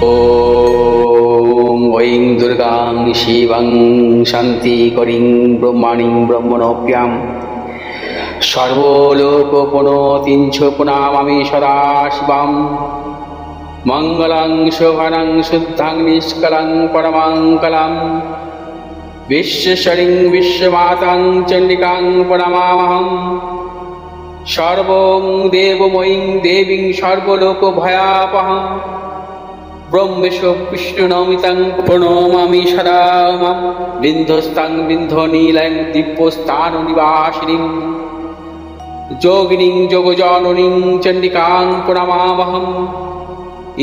ॐ ऐं दुर्गां शिवं शान्तिकरीं ब्रह्मणीं ब्रह्मणोऽप्यां सर्वलोकपुनोतीं च पुनामामि सदा शिवां मङ्गलं शोभनं शुद्धं निष्कलं परमङ्गलं विश्वेश्वरीं विश्वमातां चण्डिकां प्रणमामहं सर्वं देवमयीं देवीं सर्वलोकभयापहं ब्रह्मेश विष्णुनमितं प्रणमामि सदा मां बिन्धस्तां बिन्धनीलयं दिव्यस्थाननिवासिनीं योगिनीं योगजननीं चण्डिकां प्रणमामहं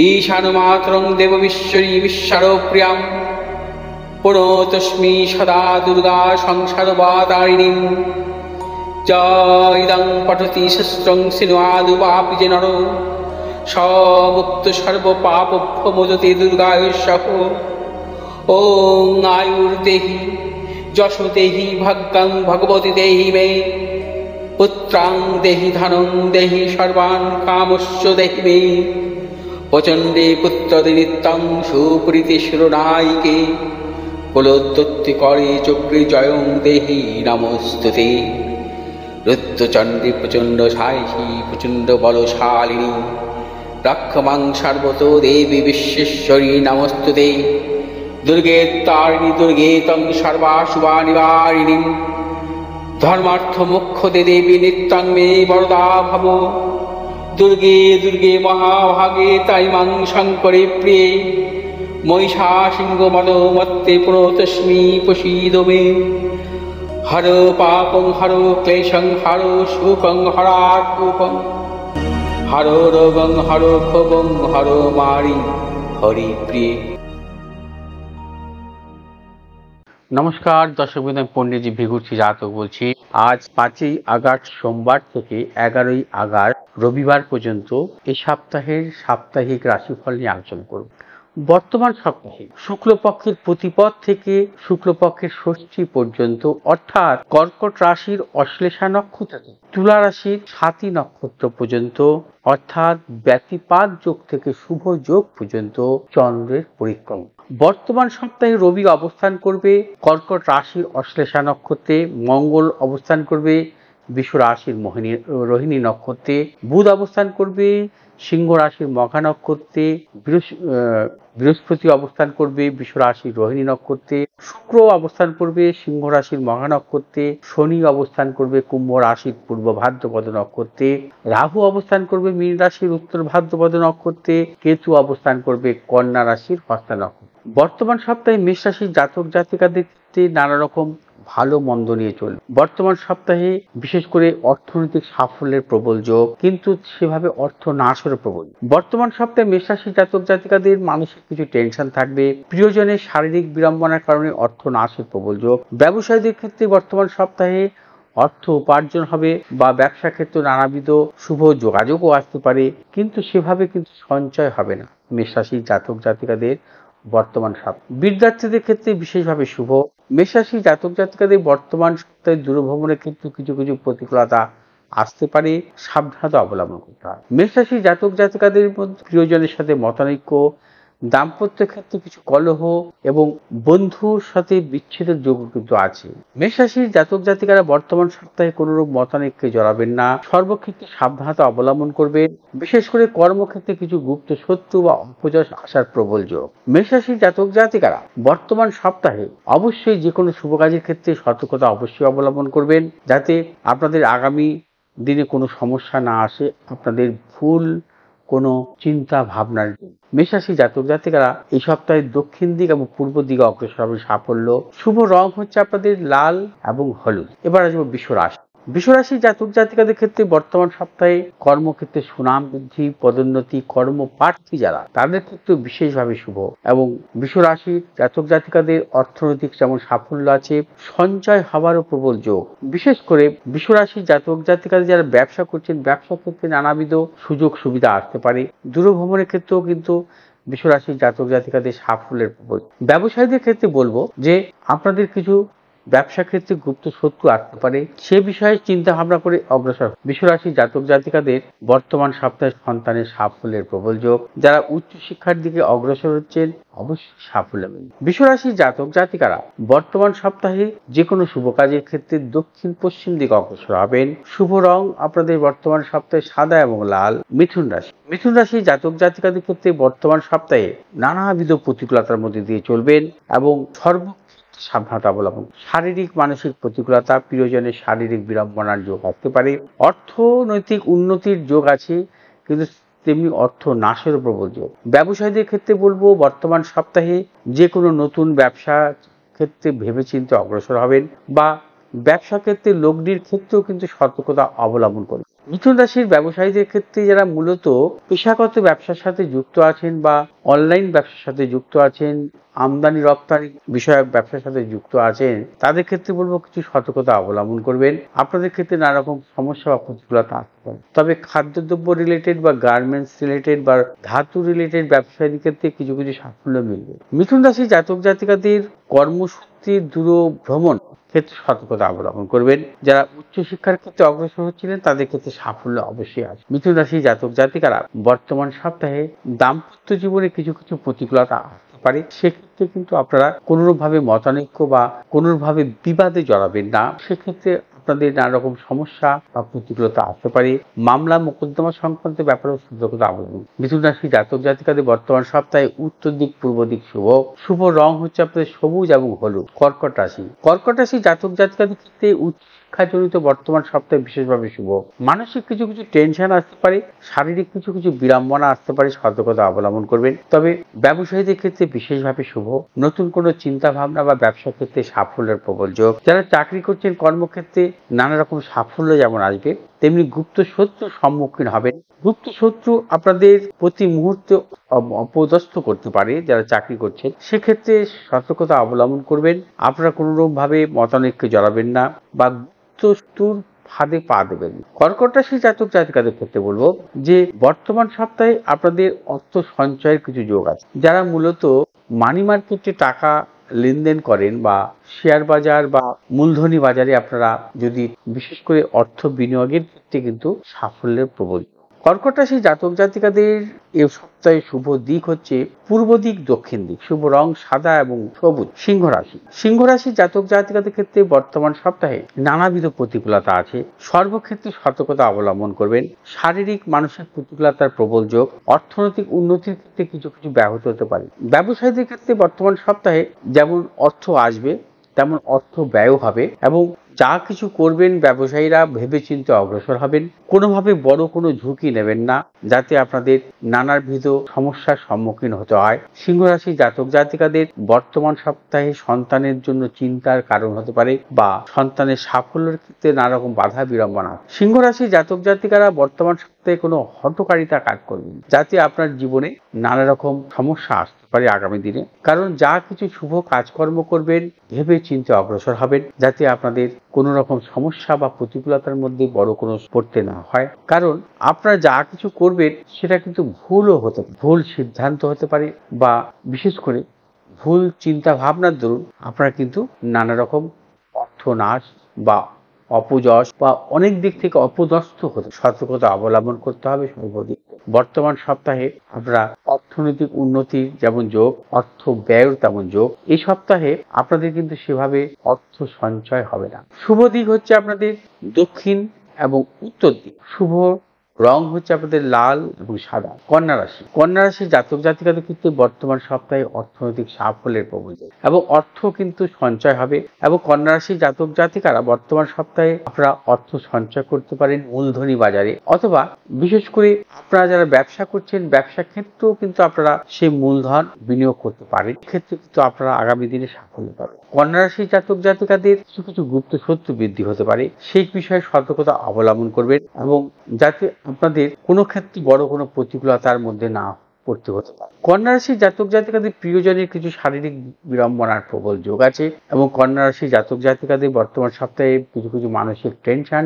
ईशानमातरं देवमीश्वरी विश्वप्रियां प्रणतोऽस्मि सदा दुर्गा संसारवातारिणीं इदं पठति शस्त्रं सिन्वादुवापि च नरो मुक्त सर्वपापभ्यो मोचते दुर्गायुष्यः। ॐ आयुर्देहि यशो देहि भाग्यं भगवती देहि मे पुत्रां देहि धनं देहि सर्वान् कामश्च देहि मे प्रचण्डे पुत्रदे नित्यं सुप्रीति शिरोनायिके कुलोत्पत्तिकरे चक्रे जयं देहि नमोस्तुते। रुद्रचण्डी प्रचण्ड सायिषी प्रचण्ड बलशालिनी रक्षमां सर्वतो देवी विश्वेश्वरी नमोस्तुते। दुर्गे तारिणी दुर्गे तं सर्वाशुभानिवारिणीं धर्मार्थ मोक्षदे देवी नित्यं मे वरदा भव। दुर्गे दुर्गे महाभागे ताइमां शङ्करे प्रिये महिषासिंहमदोमत्ते प्रणतोऽस्मि प्रसीद मे। हरो पापं हरो क्लेशं हरो शोकं हरात्मकं हरो रोगं हरो क्षोभं हरो मारि हरि प्रिय। নমস্কার দর্শক বন্ধু, আমি পণ্ডিতজি ভিগুরছি জাতক বলছি। আজ 5ই আগস্ট সোমবার থেকে 11ই আগস্ট রবিবার পর্যন্ত এই সপ্তাহের সাপ্তাহিক রাশিফল নিয়ে আলোচনা করব। বর্তমান সপ্তাহে শুক্লপক্ষের প্রতিপদ থেকে শুক্লপক্ষের ষষ্ঠী পর্যন্ত, অর্থাৎ কর্কট রাশির অশ্লেষা নক্ষত্র থেকে তুলা রাশির স্বাতী নক্ষত্র পর্যন্ত, অর্থাৎ ব্যতিপাত যোগ থেকে শুভ যোগ পর্যন্ত চন্দ্রের পরিক্রমা। বর্তমান সপ্তাহে রবি অবস্থান করবে কর্কট রাশির অশ্লেষা নক্ষত্রে, মঙ্গল অবস্থান করবে বৃষ রাশির রোহিণী নক্ষত্রে, বুধ অবস্থান করবে সিংহ রাশির মঘা নক্ষত্রে, বৃহস্পতি অবস্থান করবে বৃষ রাশির রোহিণী নক্ষত্রে, শুক্র অবস্থান করবে সিংহ রাশির মঘা নক্ষত্রে, শনি অবস্থান করবে কুম্ভ রাশির পূর্ব ভাদ্রপদ নক্ষত্রে, রাহু অবস্থান করবে মীন রাশির উত্তর ভাদ্রপদ নক্ষত্রে, কেতু অবস্থান করবে কন্যা রাশির হস্তা নক্ষত্রে। বর্তমান সপ্তাহে মেষ রাশির জাতক জাতিকাদের ক্ষেত্রে নানা রকম ভালো মন্দ নিয়ে চলবে। বর্তমান সপ্তাহে বিশেষ করে অর্থনৈতিক সাফল্যের প্রবল যোগ, কিন্তু সেভাবে অর্থ নাশেরও প্রবল। বর্তমান সপ্তাহে মেষ রাশির জাতক জাতিকাদের মানসিক কিছু টেনশন থাকবে, প্রিয়জনের শারীরিক বিড়ম্বনার কারণে অর্থ নাশের প্রবল যোগ। ব্যবসায়ীদের ক্ষেত্রে বর্তমান সপ্তাহে অর্থ উপার্জন হবে বা ব্যবসা ক্ষেত্রে নানাবিধ শুভ যোগাযোগও আসতে পারে, কিন্তু সেভাবে কিন্তু সঞ্চয় হবে না মেষ রাশির জাতক জাতিকাদের বর্তমান সপ্তাহে। বিদ্যার্থীদের ক্ষেত্রে বিশেষভাবে শুভ। মেষ রাশির জাতক জাতিকাদের বর্তমান সপ্তাহে দূরভ্রমণের ক্ষেত্রে কিছু কিছু প্রতিকূলতা আসতে পারে, সাবধানতা অবলম্বন করতে হয়। মেষ রাশির জাতক জাতিকাদের মধ্যে প্রিয়জনের সাথে মতানৈক্য, দাম্পত্য ক্ষেত্রে কিছু কলহ এবং বন্ধুর সাথে বিচ্ছেদের যোগ কিন্তু আছে। মেষ রাশির জাতক জাতিকারা বর্তমান সপ্তাহে কোন রূপ মতানৈক্যে জড়াবেন না, সর্বক্ষেত্রে সাবধানতা অবলম্বন করবেন। বিশেষ করে কর্মক্ষেত্রে কিছু গুপ্ত শত্রু বা অপযশ আসার প্রবল যোগ। মেষ রাশির জাতক জাতিকারা বর্তমান সপ্তাহে অবশ্যই যে কোনো শুভ কাজের ক্ষেত্রে সতর্কতা অবশ্যই অবলম্বন করবেন, যাতে আপনাদের আগামী দিনে কোনো সমস্যা না আসে, আপনাদের ভুল কোনো চিন্তা ভাবনার। মেষ রাশি জাতক জাতিকারা এই সপ্তাহে দক্ষিণ দিক এবং পূর্ব দিকে অগ্রসর হবে সাফল্য। শুভ রং হচ্ছে আপনাদের লাল এবং হলুদ। এবার আসবো বৃষ রাশি। বৃষ রাশির জাতক জাতিকাদের ক্ষেত্রে বর্তমান সপ্তাহে কর্মক্ষেত্রে সুনাম বৃদ্ধি, পদোন্নতি, কর্মপ্রার্থী যারা তাদের ক্ষেত্রে বিশেষভাবে শুভ। এবং বৃষ রাশির জাতক জাতিকাদের অর্থনৈতিক যেমন সাফল্য আছে, সঞ্চয় হওয়ারও প্রবল যোগ। বিশেষ করে বৃষ রাশির জাতক জাতিকাদের যারা ব্যবসা করছেন, ব্যবসা ক্ষেত্রে নানাবিধ সুযোগ সুবিধা আসতে পারে। দূরভ্রমণের ক্ষেত্রেও কিন্তু বৃষ রাশির জাতক জাতিকাদের সাফল্যের প্রবল। ব্যবসায়ীদের ক্ষেত্রে বলবো যে আপনাদের কিছু ব্যবসা ক্ষেত্রে গুপ্ত শত্রু আসতে পারে, সে বিষয়ে চিন্তা ভাবনা করে অগ্রসর। বৃষরাশি জাতক জাতিকাদের বর্তমান সপ্তাহে সন্তানের সাফল্যের প্রবল যোগ। যারা উচ্চ শিক্ষার দিকে অগ্রসর হচ্ছেন অবশ্যই সাফল্য মিলবে। বৃষরাশি জাতক জাতিকারা বর্তমান সপ্তাহে যে কোনো শুভ কাজের ক্ষেত্রে দক্ষিণ পশ্চিম দিকে অগ্রসর হবেন। শুভ রং আপনাদের বর্তমান সপ্তাহে সাদা এবং লাল। মিথুন রাশি জাতক জাতিকাদের ক্ষেত্রে বর্তমান সপ্তাহে নানাবিধ প্রতিকূলতার মধ্যে দিয়ে চলবেন এবং সাবধানতা অবলম্বন। শারীরিক মানসিক প্রতিকূলতা, প্রিয়জনের শারীরিক বিড়ম্বনার যোগ আসতে পারে। অর্থনৈতিক উন্নতির যোগ আছে, কিন্তু তেমনি অর্থ নাশের প্রবল যোগ। ব্যবসায়ীদের ক্ষেত্রে বলবো বর্তমান সপ্তাহে যে কোনো নতুন ব্যবসা ক্ষেত্রে ভেবেচিন্তে অগ্রসর হবেন, বা ব্যবসা ক্ষেত্রে লগ্নির ক্ষেত্রেও কিন্তু সতর্কতা অবলম্বন করবেন। মিথুন রাশির ব্যবসায়ীদের ক্ষেত্রে যারা মূলত পেশাগত ব্যবসার সাথে যুক্ত আছেন বা অনলাইন ব্যবসার সাথে যুক্ত আছেন, আমদানি রপ্তানি বিষয়ক ব্যবসার সাথে যুক্ত আছেন, তাদের ক্ষেত্রে বলবো কিছু সতর্কতা অবলম্বন করবেন। আপনাদের ক্ষেত্রে নানা রকম সমস্যা বা প্রতিকূলতা আসতে পারে, তবে খাদ্যদ্রব্য রিলেটেড বা গার্মেন্টস রিলেটেড বা ধাতু রিলেটেড ব্যবসায়ীদের ক্ষেত্রে কিছু কিছু সাফল্য মিলবে। মিথুন রাশি জাতক জাতিকাদের কর্মসূত্রে দূর ভ্রমণ ক্ষেত্রে সতর্কতা অবলম্বন করবেন। যারা উচ্চশিক্ষার ক্ষেত্রে অগ্রসর হচ্ছিলেন তাদের ক্ষেত্রে সাফল্য অবশ্যই আছে। মিথুন রাশি জাতক জাতিকারা বর্তমান সপ্তাহে দাম্পত্য জীবনে কিছু কিছু প্রতিকূলতা আসতে পারে, সেক্ষেত্রে কিন্তু আপনারা কোনোভাবে মতানৈক্য বা কোনোভাবে বিবাদে জড়াবেন না। সেক্ষেত্রে আপনাদের নানা রকম সমস্যা বা প্রতিকূলতা আসতে পারে। মামলা মোকদ্দমা সংক্রান্ত ব্যাপারেও সতর্কতা অবলম্বন। মিথুন রাশি জাতক জাতিকাদের বর্তমান সপ্তাহে উত্তর দিক পূর্ব দিক শুভ রং হচ্ছে আপনাদের সবুজ এবং হলুদ। কর্কট রাশি জাতক জাতিকাদের ক্ষেত্রে শিক্ষাজনিত বর্তমান সপ্তাহে বিশেষভাবে শুভ। মানসিক কিছু কিছু টেনশন আসতে পারে, শারীরিক কিছু কিছু বিড়ম্বনা আসতে পারে, সতর্কতা অবলম্বন করবেন। তবে ব্যবসায়ীদের ক্ষেত্রে বিশেষভাবে শুভ। নতুন কোনো চিন্তা ভাবনা বা ব্যবসা ক্ষেত্রে সাফল্যের প্রবল যোগ। যারা চাকরি করছেন কর্মক্ষেত্রে নানা রকম সাফল্য যেমন আসবে, তেমনি গুপ্ত শত্রুর সম্মুখীন হবেন। গুপ্ত শত্রু আপনাদের প্রতি মুহূর্তে অপদস্থ করতে পারে। যারা চাকরি করছেন সেক্ষেত্রে সতর্কতা অবলম্বন করবেন। আপনারা কোনোরকম ভাবে মতানৈক্যে জড়াবেন না বা গুপ্ত শত্রুর ফাঁদে পা দেবেন। কর্কট রাশি জাতক জাতিকাদের ক্ষেত্রে বলবো যে বর্তমান সপ্তাহে আপনাদের অর্থ সঞ্চয়ের কিছু যোগ আছে। যারা মূলত মানি মার্কেটে টাকা লেনদেন করেন বা শেয়ার বাজার বা মূলধনী বাজারে আপনারা যদি বিশেষ করে অর্থ বিনিয়োগের ক্ষেত্রে কিন্তু সাফল্যের প্রবল। কর্কট রাশি জাতক জাতিকাদের এ সপ্তাহে শুভ দিক হচ্ছে পূর্ব দিক দক্ষিণ দিক। শুভ রং সাদা এবং সবুজ। সিংহ রাশি জাতক জাতিকাদের ক্ষেত্রে বর্তমান সপ্তাহে নানাবিধ প্রতিকূলতা আছে, সর্বক্ষেত্রে সতর্কতা অবলম্বন করবেন। শারীরিক মানসিক প্রতিকূলতার প্রবল যোগ। অর্থনৈতিক উন্নতির ক্ষেত্রে কিছু কিছু ব্যাহত হতে পারে। ব্যবসায়ীদের ক্ষেত্রে বর্তমান সপ্তাহে যেমন অর্থ আসবে তেমন অর্থ ব্যয় হবে, এবং যা কিছু করবেন ব্যবসায়ীরা ভেবেচিন্তে অগ্রসর হবেন। কোনোভাবে বড় কোনো ঝুঁকি নেবেন না, যাতে আপনাদের নানাবিধ সমস্যার সম্মুখীন হতে হয়। সিংহ রাশি জাতক জাতিকাদের বর্তমান সপ্তাহে সন্তানের জন্য চিন্তার কারণ হতে পারে বা সন্তানের সাফল্যের ক্ষেত্রে নানা রকম বাধা বিড়ম্বনা। সিংহ রাশি জাতক জাতিকারা বর্তমান সপ্তাহে কোনো হঠকারিতা কাজ করবেন, যাতে আপনার জীবনে নানা রকম সমস্যা আসতে পারে আগামী দিনে। কারণ যা কিছু শুভ কাজকর্ম করবেন ভেবে চিন্তে অগ্রসর হবেন, যাতে আপনাদের কোনো রকম সমস্যা বা প্রতিকূলতার মধ্যে বড় কোনো পড়তে না হয়। কারণ আপনারা যা কিছু করবেন সেটা কিন্তু ভুলও হতে পারে, ভুল সিদ্ধান্ত হতে পারে, বা বিশেষ করে ভুল চিন্তা ভাবনার দরুন আপনারা কিন্তু নানা রকম অর্থনাশ বা অপযশ বা অনেক দিক থেকে অপদস্থ হতে সতর্কতা অবলম্বন করতে হবে সর্বদিক। বর্তমান সপ্তাহে আপনারা অর্থনৈতিক উন্নতির যেমন যোগ, অর্থ ব্যয়ের তেমন যোগ। এই সপ্তাহে আপনাদের কিন্তু সেভাবে অর্থ সঞ্চয় হবে না। শুভ দিক হচ্ছে আপনাদের দক্ষিণ এবং উত্তর দিক। শুভ রং হচ্ছে আপনাদের লাল এবং সাদা। কন্যা রাশি জাতক জাতিকাদের ক্ষেত্রে বর্তমান সপ্তাহে অর্থনৈতিক সাফল্যের প্রবল যোগ এবং অর্থ কিন্তু সঞ্চয় হবে। এবং কন্যা রাশি জাতক জাতিকারা বর্তমান সপ্তাহে আপনারা অর্থ সঞ্চয় করতে পারেন মূলধনী বাজারে, অথবা বিশেষ করে আপনারা যারা ব্যবসা করছেন ব্যবসা ক্ষেত্রেও কিন্তু আপনারা সেই মূলধন বিনিয়োগ করতে পারেন। ক্ষেত্রে কিন্তু আপনারা আগামী দিনে সাফল্য পাবেন। কন্যা রাশি জাতক জাতিকাদের কিছু কিছু গুপ্ত শত্রু বৃদ্ধি হতে পারে, সেই বিষয়ে সতর্কতা অবলম্বন করবেন, এবং যাতে আপনাদের কোনো ক্ষেত্রে বড় কোনো প্রতিকূলতার মধ্যে না পড়তে হতে পারে। কন্যা রাশি জাতক জাতিকাদের প্রিয়জনের কিছু শারীরিক বিড়ম্বনার প্রবল যোগ আছে, এবং কন্যা রাশি জাতক জাতিকাদের বর্তমান সপ্তাহে কিছু কিছু মানসিক টেনশন,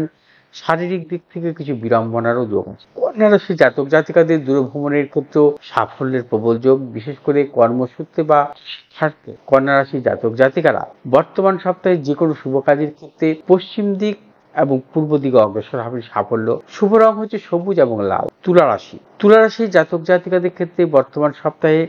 শারীরিক দিক থেকে কিছু বিড়ম্বনারও যোগ আছে। কন্যা রাশি জাতক জাতিকাদের দূরভ্রমণের ক্ষেত্রেও সাফল্যের প্রবল যোগ, বিশেষ করে কর্মসূত্রে বা শিক্ষার্থে। কন্যা রাশি জাতক জাতিকারা বর্তমান সপ্তাহে যে কোনো শুভ কাজের ক্ষেত্রে পশ্চিম দিক এবং পূর্ব দিকে অগ্রসর হবে সাফল্য। শুভ রং হচ্ছে সবুজ এবং লাল। তুলা রাশি জাতক জাতিকাদের ক্ষেত্রে বর্তমান সপ্তাহে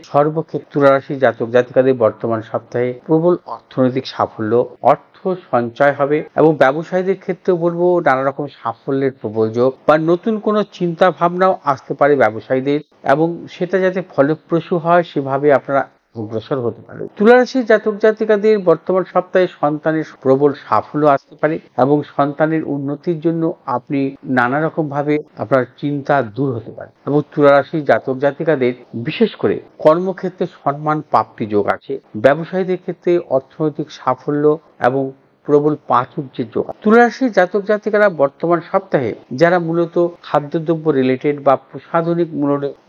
তুলা রাশি জাতক জাতিকাদের বর্তমান সপ্তাহে প্রবল অর্থনৈতিক সাফল্য, অর্থ সঞ্চয় হবে এবং ব্যবসায়ীদের ক্ষেত্রেও বলবো নানা রকম সাফল্যের প্রবল যোগ বা নতুন কোনো চিন্তা ভাবনাও আসতে পারে ব্যবসায়ীদের, এবং সেটা যাতে ফলপ্রসূ হয় সেভাবে আপনারা অগ্রসর হতে পারে। তুলা রাশির জাতক জাতিকাদের বর্তমান সপ্তাহে সন্তানের প্রবল সাফল্য আসতে পারে এবং সন্তানের উন্নতির জন্য আপনি নানা রকম ভাবে আপনার চিন্তা দূর হতে পারে। এবং তুলা রাশির জাতক জাতিকাদের বিশেষ করে কর্মক্ষেত্রে সম্মান প্রাপ্তি যোগ আছে, ব্যবসায়ীদের ক্ষেত্রে অর্থনৈতিক সাফল্য এবং প্রবল প্রাচুর্যের যোগ। তুলা রাশির জাতক জাতিকারা বর্তমান সপ্তাহে যারা মূলত খাদ্যদ্রব্য রিলেটেড বা প্রসাধনিক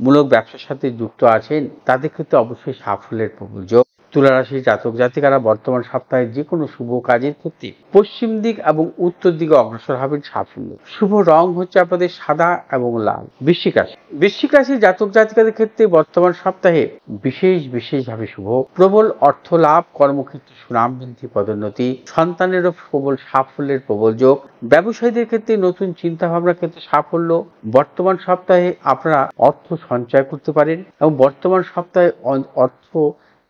মূলক ব্যবসার সাথে যুক্ত আছেন তাদের ক্ষেত্রে অবশ্যই সাফল্যের প্রবল যোগ। তুলা রাশির জাতক জাতিকারা বর্তমান সপ্তাহে যে কোনো শুভ কাজের ক্ষেত্রে পশ্চিম দিক এবং উত্তর দিকে অগ্রসর হবেন সাফল্য। শুভ রং হচ্ছে আপনাদের সাদা এবং লাল। বৃশ্চিক রাশির জাতক জাতিকাদের ক্ষেত্রে বর্তমান সপ্তাহে বিশেষভাবে শুভ, প্রবল অর্থ লাভ, কর্মক্ষেত্রে সুনাম বৃদ্ধি, পদোন্নতি, সন্তানেরও প্রবল সাফল্যের প্রবল যোগ। ব্যবসায়ীদের ক্ষেত্রে নতুন চিন্তা ভাবনার ক্ষেত্রে সাফল্য। বর্তমান সপ্তাহে আপনারা অর্থ সঞ্চয় করতে পারেন এবং বর্তমান সপ্তাহে অর্থ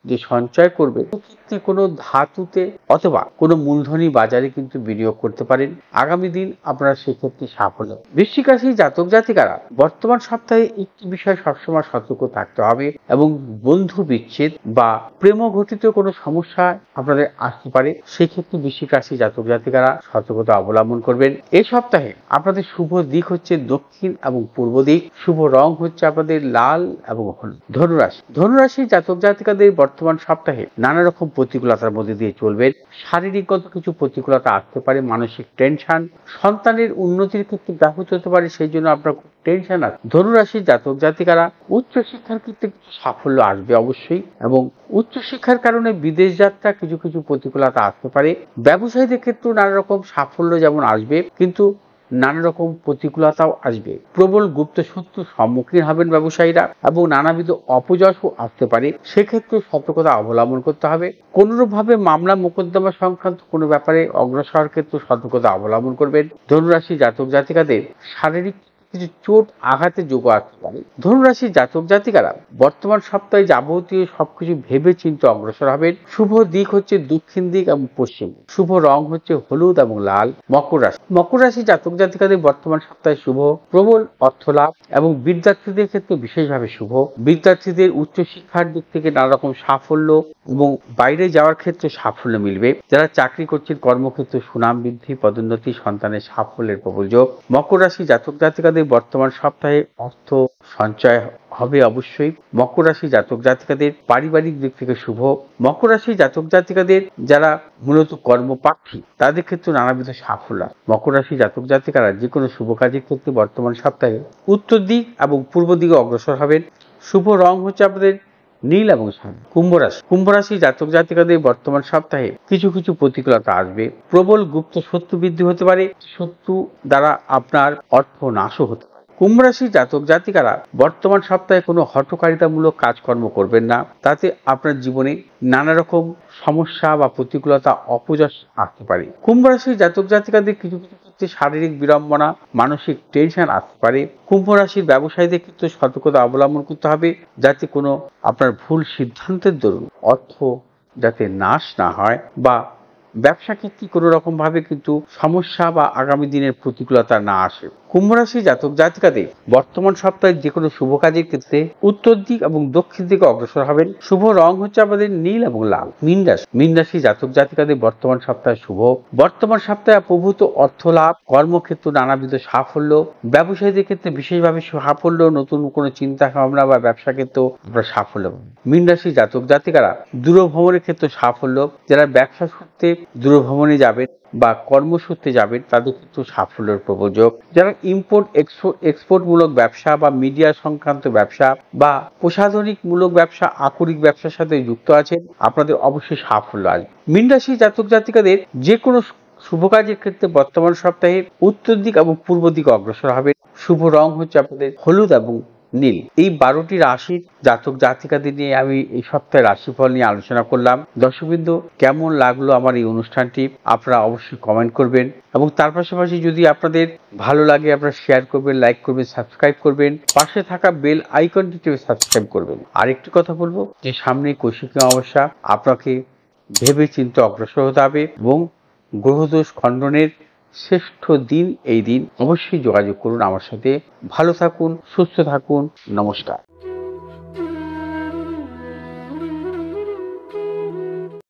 যে সঞ্চয় করবে সেক্ষেত্রে কোনো ধাতুতে অথবা কোনো মূলধনী বাজারে কিন্তু বিনিয়োগ করতে পারেন। আগামী দিন আপনারা সেক্ষেত্রে সাফল্য। বৃশ্চিক রাশির জাতক জাতিকারা বর্তমান সপ্তাহে একটি বিষয় সবসময় সতর্ক থাকতে হবে এবং বন্ধু বিচ্ছেদ বা প্রেম ঘটিত কোনো সমস্যা আপনাদের আসতে পারে, সেক্ষেত্রে বৃশ্চিক রাশির জাতক জাতিকারা সতর্কতা অবলম্বন করবেন। এই সপ্তাহে আপনাদের শুভ দিক হচ্ছে দক্ষিণ এবং পূর্ব দিক। শুভ রং হচ্ছে আপনাদের লাল এবং হলুদ। ধনুরাশির জাতক জাতিকাদের বর্তমান সপ্তাহে নানা রকম প্রতিকূলতার মধ্যে দিয়ে চলবেন। শারীরিকগত কিছু প্রতিকূলতা আসতে পারে, মানসিক টেনশন, সন্তানের উন্নতির ক্ষেত্রে ব্যাহত হতে পারে, সেই জন্য আপনার টেনশন আছে। ধনুরাশির জাতক জাতিকারা উচ্চশিক্ষার ক্ষেত্রে কিছু সাফল্য আসবে অবশ্যই, এবং উচ্চশিক্ষার কারণে বিদেশ যাত্রা কিছু প্রতিকূলতা আসতে পারে। ব্যবসায়ীদের ক্ষেত্রেও নানা রকম সাফল্য যেমন আসবে, কিন্তু নানা রকম প্রতিকূলতাও আসবে। প্রবল গুপ্ত শত্রুর সম্মুখীন হবেন ব্যবসায়ীরা এবং নানাবিধ অপযশও আসতে পারে, সেক্ষেত্রে সতর্কতা অবলম্বন করতে হবে। কোনোভাবে মামলা মোকদ্দমা সংক্রান্ত কোনো ব্যাপারে অগ্রসর ক্ষেত্রে সতর্কতা অবলম্বন করবেন। ধনুরাশি জাতক জাতিকাদের শারীরিক কিছু চোট আঘাতের যোগ আসতে পারে। ধনুরাশির জাতক জাতিকারা বর্তমান সপ্তাহে যাবতীয় সবকিছু ভেবে চিন্তে অগ্রসর হবেন। শুভ দিক হচ্ছে দক্ষিণ দিক এবং পশ্চিম। শুভ রং হচ্ছে হলুদ এবং লাল। মকর রাশি জাতক জাতিকাদের বর্তমান সপ্তাহে শুভ, প্রবল অর্থ লাভ এবং বিদ্যার্থীদের ক্ষেত্রে বিশেষভাবে শুভ। বিদ্যার্থীদের উচ্চশিক্ষার দিক থেকে নানা রকম সাফল্য এবং বাইরে যাওয়ার ক্ষেত্রে সাফল্য মিলবে। যারা চাকরি করছেন কর্মক্ষেত্রে সুনাম বৃদ্ধি, পদোন্নতি, সন্তানের সাফল্যের প্রবল যোগ। মকর রাশি জাতক জাতিকাদের বর্তমান সপ্তাহে অর্থ সঞ্চয় হবে অবশ্যই। মকর রাশি জাতক জাতিকাদের পারিবারিক দিক থেকে শুভ। মকর রাশি জাতক জাতিকাদের যারা মূলত কর্মপ্রার্থী তাদের ক্ষেত্রে নানাবিধ সাফল্য। মকর রাশি জাতক জাতিকারা যে কোনো শুভ কাজের ক্ষেত্রে বর্তমান সপ্তাহে উত্তর দিক এবং পূর্ব দিকে অগ্রসর হবেন। শুভ রং হচ্ছে আপনাদের নীল এবং সাদা। কুম্ভ রাশি জাতক জাতিকাদের বর্তমান সপ্তাহে কিছু প্রতিকূলতা আসবে। প্রবল গুপ্ত শত্রু বৃদ্ধি হতে পারে, শত্রু দ্বারা আপনার অর্থ নাশও হতে পারে। কুম্ভ রাশি জাতক জাতিকারা বর্তমান সপ্তাহে কোনো হঠকারিতামূলক কাজকর্ম করবেন না, তাতে আপনার জীবনে নানা রকম সমস্যা বা প্রতিকূলতা অপযশ আসতে পারে। কুম্ভ রাশি জাতক জাতিকাদের কিছু ক্ষেত্রে শারীরিক বিড়ম্বনা, মানসিক টেনশন আসতে পারে। কুম্ভ রাশির ব্যবসায়ীদের ক্ষেত্রে সতর্কতা অবলম্বন করতে হবে যাতে কোনো আপনার ভুল সিদ্ধান্তের দরুন অর্থ যাতে নাশ না হয় বা ব্যবসা ক্ষেত্রে কোনো রকম ভাবে কিন্তু সমস্যা বা আগামী দিনের প্রতিকূলতা না আসে। কুম্ভ রাশি জাতক জাতিকাদের বর্তমান সপ্তাহে যে কোনো শুভ কাজের ক্ষেত্রে উত্তর দিক এবং দক্ষিণ দিকে অগ্রসর হবেন। শুভ রং হচ্ছে আমাদের নীল এবং লাল। মীন রাশি জাতক জাতিকাদের বর্তমান সপ্তাহে শুভ। বর্তমান সপ্তাহে প্রভূত অর্থ লাভ, কর্মক্ষেত্রে নানাবিধ সাফল্য, ব্যবসায়ীদের ক্ষেত্রে বিশেষভাবে সাফল্য, নতুন কোনো চিন্তা ভাবনা বা ব্যবসা ক্ষেত্রেও সাফল্য। মীন রাশি জাতক জাতিকারা দূরভ্রমণের ক্ষেত্রে সাফল্য। যারা ব্যবসা সূত্রে দূরভ্রমণে যাবেন বা কর্মসূত্রে যাবেন তাদের কিন্তু সাফল্যের প্রবল যোগ। যারা ইম্পোর্ট এক্সপোর্ট মূলক ব্যবসা বা মিডিয়া সংক্রান্ত ব্যবসা বা প্রসাধনিক মূলক ব্যবসা, আকরিক ব্যবসার সাথে যুক্ত আছেন, আপনাদের অবশ্যই সাফল্য আসবে। মীন রাশি জাতক জাতিকাদের যে কোনো শুভ কাজের ক্ষেত্রে বর্তমান সপ্তাহে উত্তর দিক এবং পূর্ব দিকে অগ্রসর হবে। শুভ রং হচ্ছে আপনাদের হলুদ এবং নীল। এই 12টি রাশির জাতক জাতিকাদের নিয়ে আমি এই সপ্তাহের রাশিফল নিয়ে আলোচনা করলাম। দর্শকবৃন্দ, কেমন লাগলো আমার এই অনুষ্ঠানটি আপনারা অবশ্যই কমেন্ট করবেন, এবং তার পাশাপাশি যদি আপনাদের ভালো লাগে আপনারা শেয়ার করবেন, লাইক করবেন, সাবস্ক্রাইব করবেন, পাশে থাকা বেল আইকনটি টিপে সাবস্ক্রাইব করবেন। আরেকটি কথা বলবো যে সামনে কৌশিকী অমাবস্যা, আপনাকে ভেবে চিন্তে অগ্রসর হতে হবে এবং গ্রহদোষ খণ্ডনের শ্রেষ্ঠ দিন এই দিন। অবশ্যই যোগাযোগ করুন আমার সাথে। ভালো থাকুন, সুস্থ থাকুন। নমস্কার।